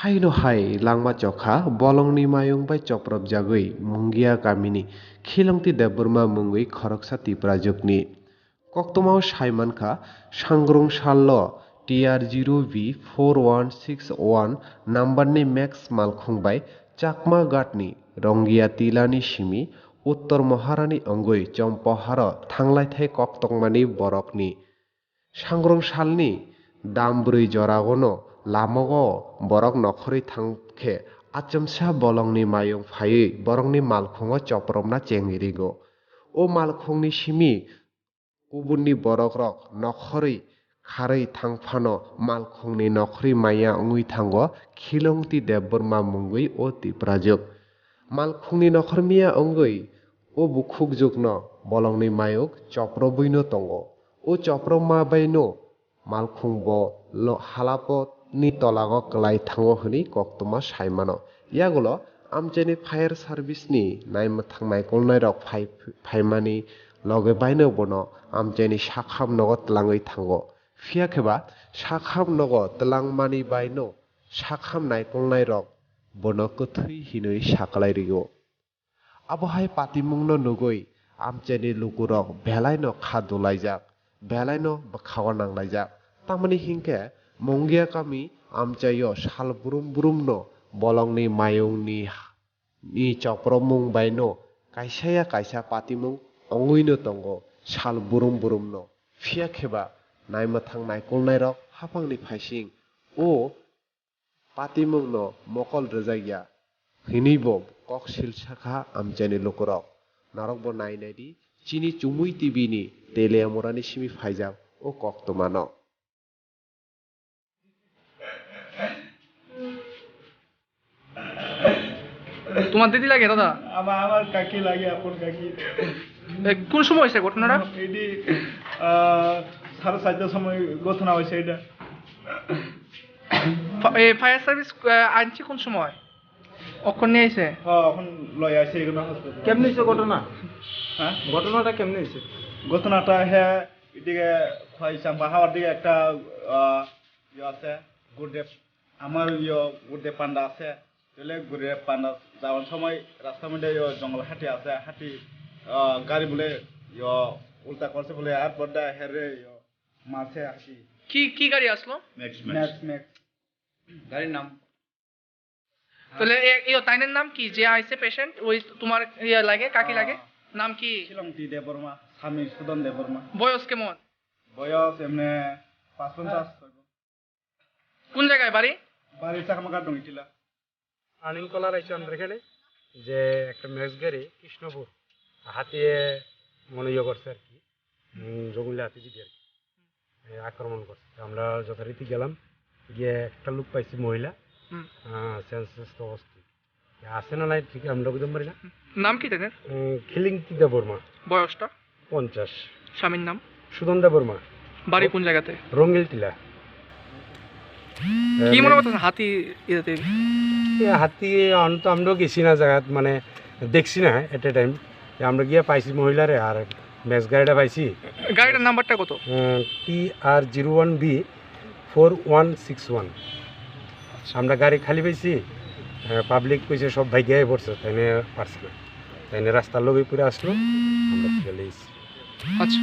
Haino hai langma chokha bolongni mayung bai choprab jagui mungia kamini khilongti deburma mungui khoroksa tiprajokni koktomao saimankha sangrung sallo TR0V4161 nambarni max malkhung bai chakma gatni rongia tilani simi uttor moharani ongui chompaharo thanglaithai koktongmani borokni sangrung salni dambrui joragono lamogo borok nokhori thangkhe achomsa bolongni mayung phaiui borokni malkhungo choprobna chengirigo o malkhungni simi kubunni borokrok nokhori kharui thangphano malkhungni nokhori maya ongui thango khilongti debborma mungui o tiprajok malkhungni nokhormiya ongui o bukhukjukno bolongni mayuk choprobuino tongo o choproma baino malkhungbo halapo ni tolago klai thango hini koktoma saimano yagulo amchani fire service ni naimathang naikolnai rok phaimani loge baino bono amchani sakham nogo tlangui thango phiyakheba sakham nogo tlangmani baino sakham naikolnai rok bono kwthui hinui saklai rio abohai patimungno nugui amchani lukurok belai no khadulaijak belai no bokhago nanglaijak tamani hingkhe mongia kami amchaio sal burum burum no bolongni mayungni ni chopromung baino kaisa patimung onguino tongo sal burum burum no phiyakheba naimathang naikolnai rok haphangni phaising o patimung no mokol rwjakya hinibo kok silsakha amchani lukurok narokbo nainai di chini chumui tv ni teleamorani simi phaijak o koktomano তোমার দিদি লাগে দাদা? আমার কাকি লাগে, আপন কাকি। কোন সময় হয়েছে ঘটনাটা? এটি 4:30টার সময় ঘটনা হয়েছে এটা। ফায়ার সার্ভিস আনছে কোন সময়? অক্ষণ নিয়ে আইছে? হ্যাঁ, এখন লয় আছে এগুলো হাসপাতাল। কেমনে হয়েছে ঘটনা? হ্যাঁ, ঘটনাটা কেমনে হয়েছে? ঘটনাটা হ্যাঁ এদিকে খোয়াইচাম্পা হাওয়ার দিকে একটা আছে গুরদেব, আমার গুরদেব পান্ডা আছে। তাহলে গুরদেব পান্ডা যাওয়ার সময় রাস্তার মধ্যে জঙ্গল হাতি আছে, হাতি গাড়ি বলে উল্টা করছে বলে আর বড্ডা হেরে মারছে হাতি। কি গাড়ি আসলো? ম্যাক্স গাড়ির নাম তাহলে তাইনের নাম কি যে আইছে পেশেন্ট? ওই তোমার লাগে কাকি লাগে? নাম কি? শিলংটি দেববর্মা, স্বামী সুদন দেববর্মা। বয়স কেমন? বয়স এমনি 55। কোন জায়গায় বাড়ি? বাড়ি চাকামাকা ডঙ্গিটিলা। আর্নিং কলার আইছে আমাদের এখানে যে একটা ম্যাক্স গাড়ি কৃষ্ণপুর হাতিয়ে মনে করছে আর কি, জঙ্গলে হাতি যদি আর কি আক্রমণ করছে। আমরা যথারীতি গেলাম, গিয়ে একটা লোক পাইছি মহিলা, সেন্সলেস অবস্থা আছে না নাই ঠিক আমরা বুঝতে পারি না। নাম কি তাদের? খিলিংতি দেববর্মা। বয়সটা? 50। স্বামীর নাম? সুদন দেববর্মা। বাড়ি কোন জায়গাতে? রঙ্গিল টিলা। কি মনে করতেছেন হাতি ইয়েতে? হাতি তো আমরাও গেছি না জায়গাত, মানে দেখছি না এট এ টাইম। আমরা গিয়ে পাইছি মহিলারে আর ম্যাক্স গাড়িটা পাইছি। গাড়িটার নাম্বারটা কত? TR01B4161। আমরা গাড়ি খালি পাইছি, পাবলিক কইছে সব ভাই গিয়ে পড়ছে, তাই পারছে না, তাই রাস্তার লোভে পুরে আসলো, আমরা চলে এসেছি। আচ্ছা।